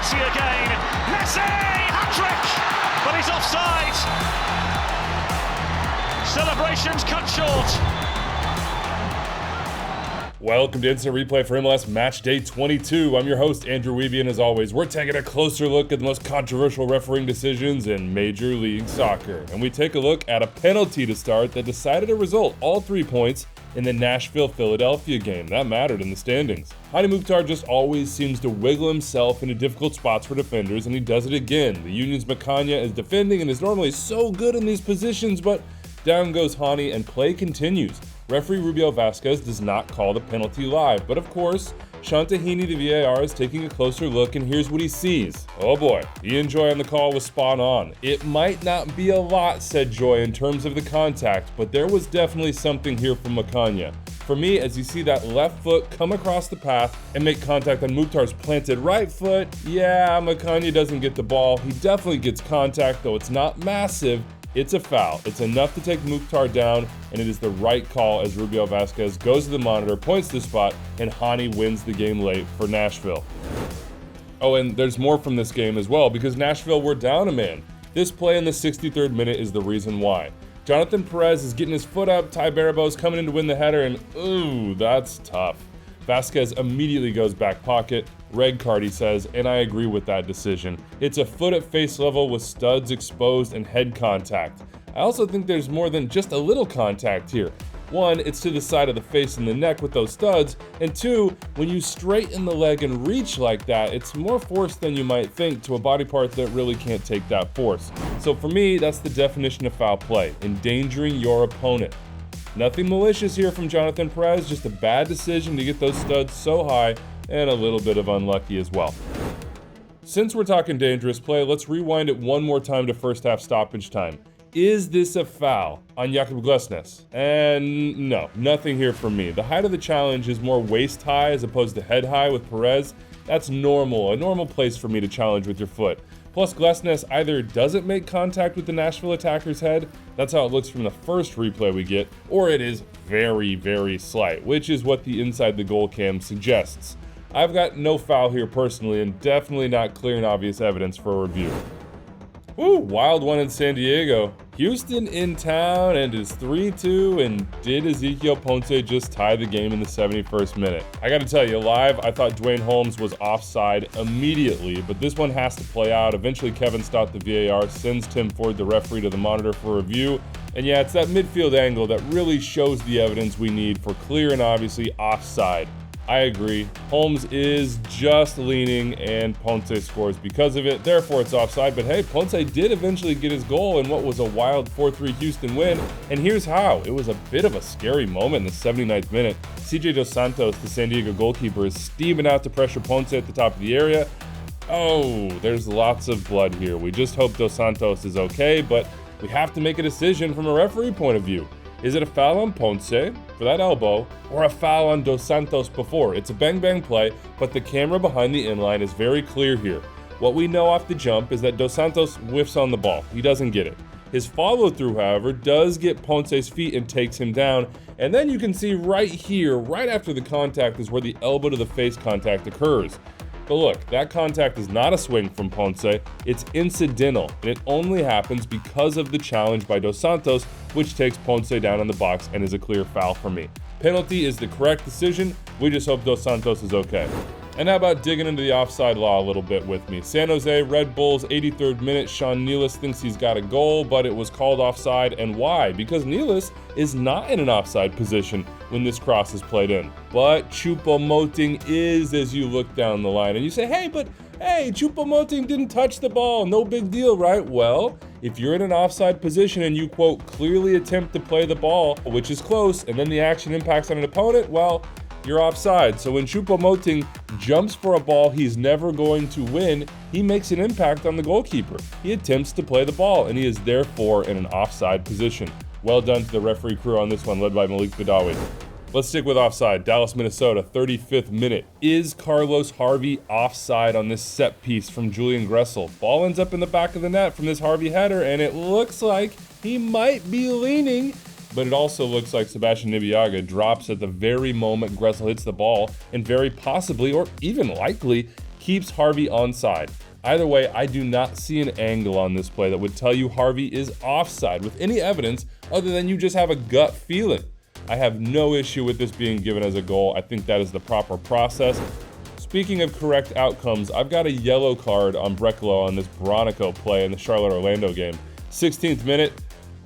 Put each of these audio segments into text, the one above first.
Messi again. Messi! Hat-trick! But he's offside. Celebrations cut short. Welcome to Instant Replay for MLS Matchday 22. I'm your host, Andrew Wiebe, and as always, we're taking a closer look at the most controversial refereeing decisions in Major League Soccer. And we take a look at a penalty to start that decided a result, all 3 points, in the Nashville-Philadelphia game. That mattered in the standings. Hany Mukhtar just always seems to wiggle himself into difficult spots for defenders, and he does it again. The Union's Macania is defending and is normally so good in these positions, but down goes Hany and play continues. Referee Rubio Vasquez does not call the penalty live, but of course, Shanta Hany, the VAR, is taking a closer look, and here's what he sees. Oh boy, Ian Joy on the call was spot on. It might not be a lot, said Joy, in terms of the contact, but there was definitely something here from Macania. For me, as you see that left foot come across the path and make contact on Mukhtar's planted right foot, yeah, Macania doesn't get the ball. He definitely gets contact, though it's not massive. It's a foul. It's enough to take Mukhtar down, and it is the right call as Rubio Vasquez goes to the monitor, points to the spot, and Hany wins the game late for Nashville. Oh, and there's more from this game as well, because Nashville were down a man. This play in the 63rd minute is the reason why. Jonathan Perez is getting his foot up, Ty Barabo's coming in to win the header, and ooh, that's tough. Vasquez immediately goes back pocket. Red card, he says, and I agree with that decision. It's a foot at face level with studs exposed and head contact. I also think there's more than just a little contact here. One, it's to the side of the face and the neck with those studs, and two, when you straighten the leg and reach like that, it's more force than you might think to a body part that really can't take that force. So for me, that's the definition of foul play, endangering your opponent. Nothing malicious here from Jonathan Perez, just a bad decision to get those studs so high, and a little bit of unlucky as well. Since we're talking dangerous play, let's rewind it one more time to first half stoppage time. Is this a foul on Jakub Glesnes? And no, nothing here from me. The height of the challenge is more waist high as opposed to head high with Perez. That's normal, a normal place for me to challenge with your foot. Plus, Glesnes either doesn't make contact with the Nashville attacker's head, that's how it looks from the first replay we get, or it is very, very slight, which is what the inside the goal cam suggests. I've got no foul here personally, and definitely not clear and obvious evidence for a review. Woo, wild one in San Diego. Houston in town and is 3-2, and did Ezequiel Ponce just tie the game in the 71st minute? I gotta tell you, live, I thought Dwayne Holmes was offside immediately, but this one has to play out. Eventually, Kevin Stott, the VAR, sends Tim Ford, the referee, to the monitor for review. And yeah, it's that midfield angle that really shows the evidence we need for clear and obviously offside. I agree. Holmes is just leaning, and Ponce scores because of it. Therefore, it's offside. But hey, Ponce did eventually get his goal in what was a wild 4-3 Houston win. And here's how. It was a bit of a scary moment in the 79th minute. CJ Dos Santos, the San Diego goalkeeper, is steaming out to pressure Ponce at the top of the area. Oh, there's lots of blood here. We just hope Dos Santos is okay, but we have to make a decision from a referee point of view. Is it a foul on Ponce for that elbow, or a foul on Dos Santos before? It's a bang-bang play, but the camera behind the inline is very clear here. What we know off the jump is that Dos Santos whiffs on the ball. He doesn't get it. His follow-through, however, does get Ponce's feet and takes him down, and then you can see right here, right after the contact, is where the elbow to the face contact occurs. But look, that contact is not a swing from Ponce, it's incidental, and it only happens because of the challenge by Dos Santos, which takes Ponce down in the box and is a clear foul for me. Penalty is the correct decision, we just hope Dos Santos is okay. And how about digging into the offside law a little bit with me? San Jose, Red Bulls, 83rd minute, Sean Nealis thinks he's got a goal, but it was called offside, and why? Because Nealis is not in an offside position when this cross is played in. But Choupo-Moting is as you look down the line, and you say, hey, Choupo-Moting didn't touch the ball, no big deal, right? Well, if you're in an offside position and you, quote, clearly attempt to play the ball, which is close, and then the action impacts on an opponent, well, you're offside. So when Choupo-Moting jumps for a ball he's never going to win, he makes an impact on the goalkeeper. He attempts to play the ball, and he is therefore in an offside position. Well done to the referee crew on this one, led by Malik Badawi. Let's stick with offside. Dallas, Minnesota, 35th minute. Is Carlos Harvey offside on this set piece from Julian Gressel? Ball ends up in the back of the net from this Harvey header, and it looks like he might be leaning, but it also looks like Sebastian Nibiaga drops at the very moment Gressel hits the ball, and very possibly, or even likely, keeps Harvey onside. Either way, I do not see an angle on this play that would tell you Harvey is offside with any evidence other than you just have a gut feeling. I have no issue with this being given as a goal. I think that is the proper process. Speaking of correct outcomes, I've got a yellow card on Brekalo on this Bronico play in the Charlotte-Orlando game. 16th minute,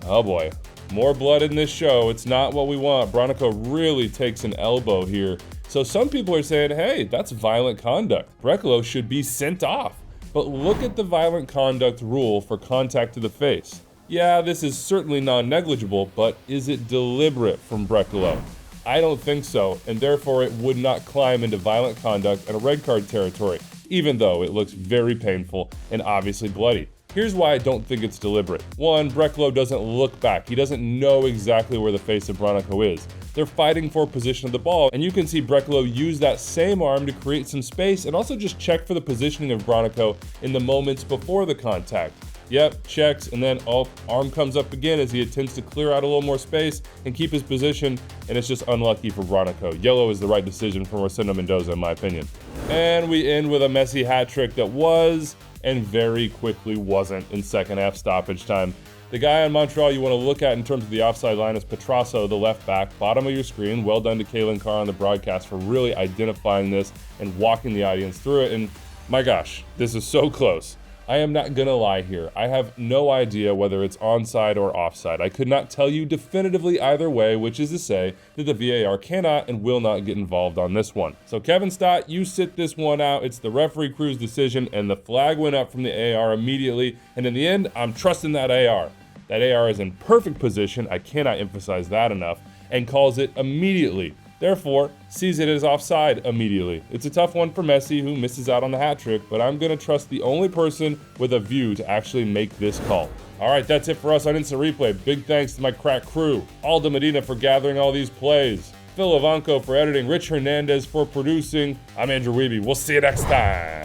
oh boy, more blood in this show. It's not what we want. Bronico really takes an elbow here. So some people are saying, hey, that's violent conduct. Brekalo should be sent off. But look at the violent conduct rule for contact to the face. Yeah, this is certainly non-negligible, but is it deliberate from Brekalo? I don't think so, and therefore it would not climb into violent conduct and a red card territory, even though it looks very painful and obviously bloody. Here's why I don't think it's deliberate. One, Brekalo doesn't look back. He doesn't know exactly where the face of Bronico is. They're fighting for position of the ball, and you can see Brekalo use that same arm to create some space and also just check for the positioning of Bronico in the moments before the contact. Yep, checks, and then arm comes up again as he attempts to clear out a little more space and keep his position, and it's just unlucky for Bronico. Yellow is the right decision for Rosendo Mendoza, in my opinion. And we end with a Messi hat trick that was, and very quickly wasn't, in second half stoppage time. The guy on Montreal you want to look at in terms of the offside line is Petrasso, the left back, bottom of your screen. Well done to Kalen Carr on the broadcast for really identifying this and walking the audience through it. And my gosh, this is so close. I am not gonna lie here. I have no idea whether it's onside or offside. I could not tell you definitively either way, which is to say that the VAR cannot and will not get involved on this one. So Kevin Stott, you sit this one out. It's the referee crew's decision, and the flag went up from the AR immediately. And in the end, I'm trusting that AR. That AR is in perfect position, I cannot emphasize that enough, and calls it immediately. Therefore, sees it as offside immediately. It's a tough one for Messi, who misses out on the hat trick, but I'm going to trust the only person with a view to actually make this call. All right, that's it for us on Instant Replay. Big thanks to my crack crew, Aldo Medina for gathering all these plays, Phil Ivanko for editing, Rich Hernandez for producing. I'm Andrew Wiebe. We'll see you next time.